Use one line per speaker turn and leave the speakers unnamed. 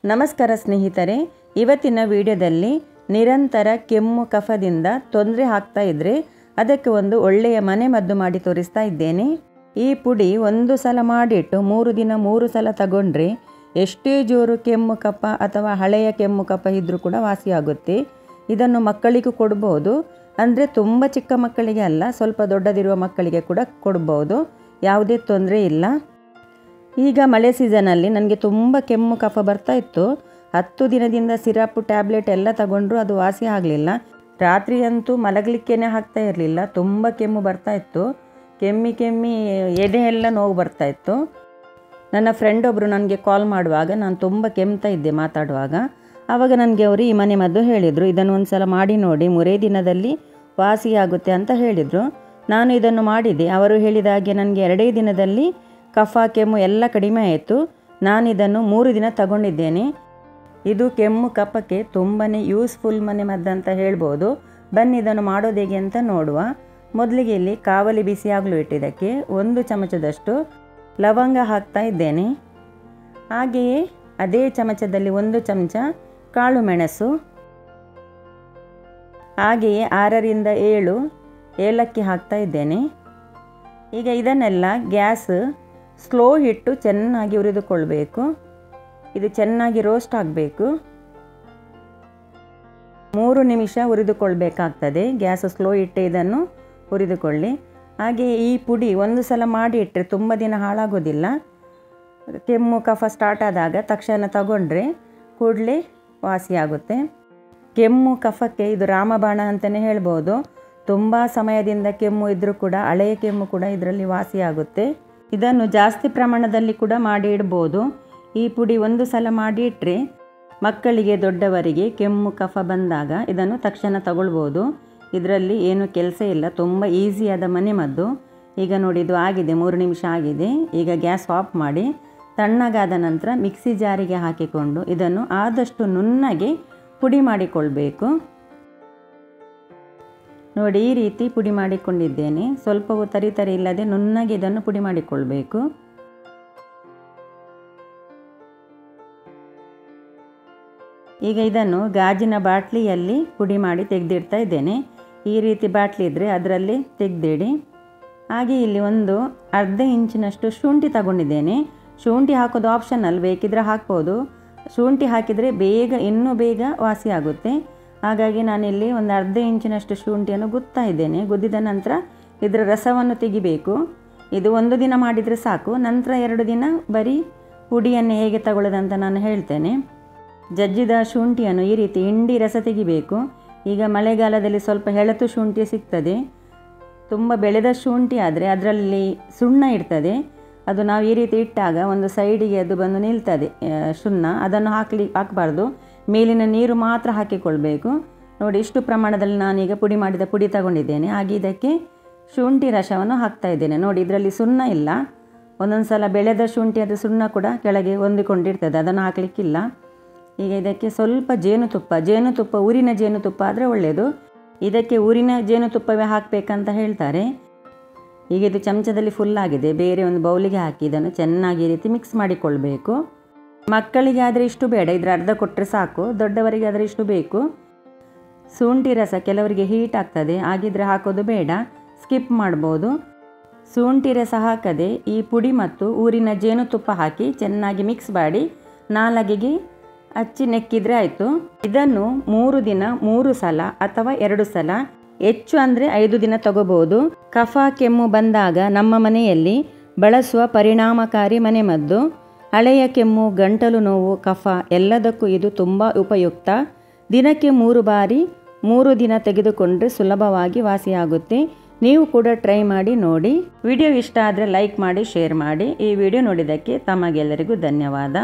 ನಮಸ್ಕಾರ ಸ್ನೇಹಿತರೆ, ಇವತ್ತಿನ ವಿಡಿಯೋದಲ್ಲಿ ನಿರಂತರ ಕೆಮ್ಮು ಕಫದಿಂದ ತೊಂದರೆ ಆಗ್ತಾ ಇದ್ರೆ ಅದಕ್ಕೆ ಒಂದು ಒಳ್ಳೆಯ ಮನೆಮದ್ದು ಮಾಡಿ ತೋರಿಸ್ತಾ ಇದ್ದೇನೆ. ಈ ಪುಡಿ ಒಂದು ಸಲ ಮಾಡಿಟ್ಟು 3 ದಿನ 3 ಸಲ ತಗೊಂಡ್ರೆ ಎಷ್ಟೇ ಜೋರು ಕೆಮ್ಮು ಕಫ ಅಥವಾ ಹಳೆಯ ಕೆಮ್ಮು ಕಫ ಇದ್ರೂ ಕೂಡ ವಾಸಿಯಾಗುತ್ತೆ. ಇದನ್ನು ಮಕ್ಕಳಿಗೂ ಕೊಡ್ಬೋದು, ಅಂದರೆ ತುಂಬ ಚಿಕ್ಕ ಮಕ್ಕಳಿಗೆ ಅಲ್ಲ, ಸ್ವಲ್ಪ ದೊಡ್ಡದಿರುವ ಮಕ್ಕಳಿಗೆ ಕೂಡ ಕೊಡ್ಬೋದು, ಯಾವುದೇ ತೊಂದರೆ ಇಲ್ಲ. ಈಗ ಮಳೆ ಸೀಸನಲ್ಲಿ ನನಗೆ ತುಂಬ ಕೆಮ್ಮು ಕಫ ಬರ್ತಾ ಇತ್ತು. 10 ದಿನದಿಂದ ಸಿರಪ್ ಟ್ಯಾಬ್ಲೆಟ್ ಎಲ್ಲ ತಗೊಂಡ್ರು ಅದು ವಾಸಿ ಆಗಲಿಲ್ಲ. ರಾತ್ರಿಯಂತೂ ಮಲಗಲಿಕ್ಕೇ ಆಗ್ತಾ ಇರಲಿಲ್ಲ, ತುಂಬ ಕೆಮ್ಮು ಬರ್ತಾ ಇತ್ತು. ಕೆಮ್ಮಿ ಎದೆ ಎಲ್ಲ ನೋವು ಬರ್ತಾ ಇತ್ತು. ನನ್ನ ಫ್ರೆಂಡ್ ಒಬ್ಬರು ನನಗೆ ಕಾಲ್ ಮಾಡುವಾಗ ನಾನು ತುಂಬ ಕೆಮ್ತಾ ಇದ್ದೆ ಮಾತಾಡುವಾಗ. ಆವಾಗ ನನಗೆ ಅವರು ಈ ಮನೆಮದ್ದು ಹೇಳಿದರು, ಇದನ್ನು ಒಂದು ಸಲ ಮಾಡಿ ನೋಡಿ 3 ದಿನದಲ್ಲಿ ವಾಸಿಯಾಗುತ್ತೆ ಅಂತ ಹೇಳಿದರು. ನಾನು ಇದನ್ನು ಮಾಡಿದೆ. ಅವರು ಹೇಳಿದ ಹಾಗೆ ನನಗೆ 2 ದಿನದಲ್ಲಿ ಕಫ ಕೆಮ್ಮು ಎಲ್ಲ ಕಡಿಮೆ ಆಯಿತು. ನಾನು ಇದನ್ನು 3 ದಿನ ತಗೊಂಡಿದ್ದೇನೆ. ಇದು ಕೆಮ್ಮು ಕಫಕ್ಕೆ ತುಂಬಾ ಯೂಸ್ಫುಲ್ ಮನೆಮದ್ದು ಅಂತ ಹೇಳ್ಬೋದು. ಬನ್ನಿ ಇದನ್ನು ಮಾಡೋದು ಹೇಗೆ ಅಂತ ನೋಡುವ. ಮೊದಲಿಗೆ ಇಲ್ಲಿ ಕಾವಲಿ ಬಿಸಿ ಆಗಲು ಇಟ್ಟಿದ್ದಕ್ಕೆ 1 ಚಮಚದಷ್ಟು ಲವಂಗ ಹಾಕ್ತಾ ಇದ್ದೇನೆ. ಹಾಗೆಯೇ ಅದೇ ಚಮಚದಲ್ಲಿ 1 ಚಮಚ ಕಾಳು ಮೆಣಸು, ಹಾಗೆಯೇ 6 ರಿಂದ 7 ಏಲಕ್ಕಿ ಹಾಕ್ತಾ ಇದ್ದೇನೆ. ಈಗ ಇದನ್ನೆಲ್ಲ ಗ್ಯಾಸ್ ಸ್ಲೋ ಇಟ್ಟು ಚೆನ್ನಾಗಿ ಹುರಿದುಕೊಳ್ಬೇಕು. ಇದು ಚೆನ್ನಾಗಿ ರೋಸ್ಟ್ ಆಗಬೇಕು. 3 ನಿಮಿಷ ಹುರಿದುಕೊಳ್ಬೇಕಾಗ್ತದೆ. ಗ್ಯಾಸ್ ಸ್ಲೋ ಇಟ್ಟೆ ಇದನ್ನು ಹುರಿದುಕೊಳ್ಳಿ. ಹಾಗೆ ಈ ಪುಡಿ ಒಂದು ಸಲ ಮಾಡಿ ಇಟ್ಟರೆ ತುಂಬ ದಿನ ಹಾಳಾಗೋದಿಲ್ಲ. ಕೆಮ್ಮು ಕಫ ಸ್ಟಾರ್ಟ್ ಆದಾಗ ತಕ್ಷಣ ತಗೊಂಡ್ರೆ ಕೂಡಲೇ ವಾಸಿಯಾಗುತ್ತೆ. ಕೆಮ್ಮು ಕಫಕ್ಕೆ ಇದು ರಾಮಬಾಣ ಅಂತಲೇ ಹೇಳ್ಬೋದು. ತುಂಬ ಸಮಯದಿಂದ ಕೆಮ್ಮು ಇದ್ದರೂ ಕೂಡ ಹಳೆಯ ಕೆಮ್ಮು ಕೂಡ ಇದರಲ್ಲಿ ವಾಸಿಯಾಗುತ್ತೆ. ಇದನ್ನು ಜಾಸ್ತಿ ಪ್ರಮಾಣದಲ್ಲಿ ಕೂಡ ಮಾಡಿ ಇಡ್ಬೋದು. ಈ ಪುಡಿ ಒಂದು ಸಲ ಮಾಡಿ ಇಟ್ಟರೆ ಮಕ್ಕಳಿಗೆ ದೊಡ್ಡವರಿಗೆ ಕೆಮ್ಮು ಕಫ ಬಂದಾಗ ಇದನ್ನು ತಕ್ಷಣ ತಗೊಳ್ಬೋದು. ಇದರಲ್ಲಿ ಏನು ಕೆಲಸ ಇಲ್ಲ, ತುಂಬ ಈಸಿಯಾದ ಮನೆಮದ್ದು. ಈಗ ನೋಡಿ ಇದು ಆಗಿದೆ, 3 ನಿಮಿಷ ಆಗಿದೆ. ಈಗ ಗ್ಯಾಸ್ ಆಫ್ ಮಾಡಿ ತಣ್ಣಗಾದ ನಂತರ ಮಿಕ್ಸಿ ಜಾರಿಗೆ ಹಾಕಿಕೊಂಡು ಇದನ್ನು ಆದಷ್ಟು ನುಣ್ಣಗೆ ಪುಡಿ ಮಾಡಿಕೊಳ್ಬೇಕು. ನೋಡಿ ಈ ರೀತಿ ಪುಡಿ ಮಾಡಿಕೊಂಡಿದ್ದೇನೆ. ಸ್ವಲ್ಪವೂ ತರಿ ಇಲ್ಲದೆ ನುಣ್ಣಗೆ ಇದನ್ನು ಪುಡಿ ಮಾಡಿಕೊಳ್ಬೇಕು. ಈಗ ಇದನ್ನು ಗಾಜಿನ ಬಾಟ್ಲಿಯಲ್ಲಿ ಪುಡಿ ಮಾಡಿ ತೆಗೆದಿಡ್ತಾ ಇದ್ದೇನೆ. ಈ ರೀತಿ ಬಾಟ್ಲಿ ಇದ್ದರೆ ಅದರಲ್ಲಿ ತೆಗೆದಿಡಿ. ಹಾಗೆ ಇಲ್ಲಿ ಒಂದು ಅರ್ಧ ಇಂಚಿನಷ್ಟು ಶುಂಠಿ ತಗೊಂಡಿದ್ದೇನೆ. ಶುಂಠಿ ಹಾಕೋದು ಆಪ್ಷನಲ್, ಬೇಕಿದ್ರೆ ಹಾಕ್ಬೋದು. ಶುಂಠಿ ಹಾಕಿದರೆ ಇನ್ನೂ ಬೇಗ ವಾಸಿ ಆಗುತ್ತೆ. ಹಾಗಾಗಿ ನಾನಿಲ್ಲಿ ಒಂದು ಅರ್ಧ ಇಂಚಿನಷ್ಟು ಶುಂಠಿಯನ್ನು ಗುತ್ತಾ ಇದ್ದೇನೆ. ಗುದ್ದಿದ ನಂತರ ಇದರ ರಸವನ್ನು ತೆಗಿಬೇಕು. ಇದು 1 ದಿನ ಮಾಡಿದರೆ ಸಾಕು. ನಂತರ 2 ದಿನ ಬರೀ ಪುಡಿಯನ್ನು ಹೇಗೆ ತಗೊಳ್ಳೋದಂತ ನಾನು ಹೇಳ್ತೇನೆ. ಜಜ್ಜಿದ ಶುಂಠಿಯನ್ನು ಈ ರೀತಿ ಹಿಂಡಿ ರಸ ತೆಗಿಬೇಕು. ಈಗ ಮಳೆಗಾಲದಲ್ಲಿ ಸ್ವಲ್ಪ ಎಳತು ಶುಂಠಿ ಸಿಗ್ತದೆ. ತುಂಬ ಬೆಳೆದ ಶುಂಠಿ ಆದರೆ ಅದರಲ್ಲಿ ಸುಣ್ಣ ಇರ್ತದೆ. ಅದು ನಾವು ಈ ರೀತಿ ಇಟ್ಟಾಗ ಒಂದು ಸೈಡಿಗೆ ಅದು ಬಂದು ನಿಲ್ತದೆ ಸುಣ್ಣ. ಅದನ್ನು ಹಾಕಬಾರ್ದು, ಮೇಲಿನ ನೀರು ಮಾತ್ರ ಹಾಕಿಕೊಳ್ಬೇಕು. ನೋಡಿ ಇಷ್ಟು ಪ್ರಮಾಣದಲ್ಲಿ ನಾನೀಗ ಪುಡಿ ಮಾಡಿದ ಪುಡಿ ತಗೊಂಡಿದ್ದೇನೆ. ಹಾಗೆ ಇದಕ್ಕೆ ಶುಂಠಿ ರಸವನ್ನು ಹಾಕ್ತಾ ಇದ್ದೇನೆ. ನೋಡಿ ಇದರಲ್ಲಿ ಸುಣ್ಣ ಇಲ್ಲ. ಒಂದೊಂದು ಸಲ ಬೆಳೆದ ಶುಂಠಿ ಅದು ಸುಣ್ಣ ಕೂಡ ಕೆಳಗೆ ಹೊಂದಿಕೊಂಡಿರ್ತದೆ, ಅದನ್ನು ಹಾಕಲಿಕ್ಕಿಲ್ಲ. ಈಗ ಇದಕ್ಕೆ ಸ್ವಲ್ಪ ಜೇನುತುಪ್ಪ ಊರಿನ ಜೇನುತುಪ್ಪ ಆದರೆ ಒಳ್ಳೆಯದು. ಇದಕ್ಕೆ ಊರಿನ ಜೇನುತುಪ್ಪವೇ ಹಾಕಬೇಕಂತ ಹೇಳ್ತಾರೆ. ಈಗ ಇದು ಚಮಚದಲ್ಲಿ ಫುಲ್ ಆಗಿದೆ. ಬೇರೆ ಒಂದು ಬೌಲಿಗೆ ಹಾಕಿ ಇದನ್ನು ಚೆನ್ನಾಗಿ ಈ ರೀತಿ ಮಿಕ್ಸ್ ಮಾಡಿಕೊಳ್ಬೇಕು. ಮಕ್ಕಳಿಗೆ ಆದರೆ ಇಷ್ಟು ಬೇಡ, ಇದರ ಅರ್ಧ ಕೊಟ್ಟರೆ ಸಾಕು. ದೊಡ್ಡವರಿಗೆ ಆದರೆ ಇಷ್ಟು ಬೇಕು. ಶುಂಠಿ ರಸ ಕೆಲವರಿಗೆ ಹೀಟ್ ಆಗ್ತದೆ, ಹಾಗಿದ್ರೆ ಹಾಕೋದು ಬೇಡ, ಸ್ಕಿಪ್ ಮಾಡ್ಬೋದು. ಶುಂಠಿ ರಸ ಹಾಕದೆ ಈ ಪುಡಿ ಮತ್ತು ಊರಿನ ಜೇನುತುಪ್ಪ ಹಾಕಿ ಚೆನ್ನಾಗಿ ಮಿಕ್ಸ್ ಮಾಡಿ ನಾಲಗೆಗೆ ಹಚ್ಚಿ ನೆಕ್ಕಿದ್ರೆ ಆಯಿತು. ಇದನ್ನು 3 ದಿನ 3 ಸಲ ಅಥವಾ 2 ಸಲ, ಹೆಚ್ಚು ಅಂದರೆ 5 ದಿನ ತಗೋಬೋದು. ಕಫ ಕೆಮ್ಮು ಬಂದಾಗ ನಮ್ಮ ಮನೆಯಲ್ಲಿ ಬಳಸುವ ಪರಿಣಾಮಕಾರಿ ಮನೆಮದ್ದು. ಹಳೆಯ ಕೆಮ್ಮು, ಗಂಟಲು ನೋವು, ಕಫ ಎಲ್ಲದಕ್ಕೂ ಇದು ತುಂಬ ಉಪಯುಕ್ತ. ದಿನಕ್ಕೆ 3 ಬಾರಿ 3 ದಿನ ತೆಗೆದುಕೊಂಡ್ರೆ ಸುಲಭವಾಗಿ ವಾಸಿಯಾಗುತ್ತೆ. ನೀವು ಕೂಡ ಟ್ರೈ ಮಾಡಿ ನೋಡಿ. ವಿಡಿಯೋ ಇಷ್ಟ ಆದರೆ ಲೈಕ್ ಮಾಡಿ, ಶೇರ್ ಮಾಡಿ. ಈ ವಿಡಿಯೋ ನೋಡಿದ್ದಕ್ಕೆ ತಮಗೆಲ್ಲರಿಗೂ ಧನ್ಯವಾದ.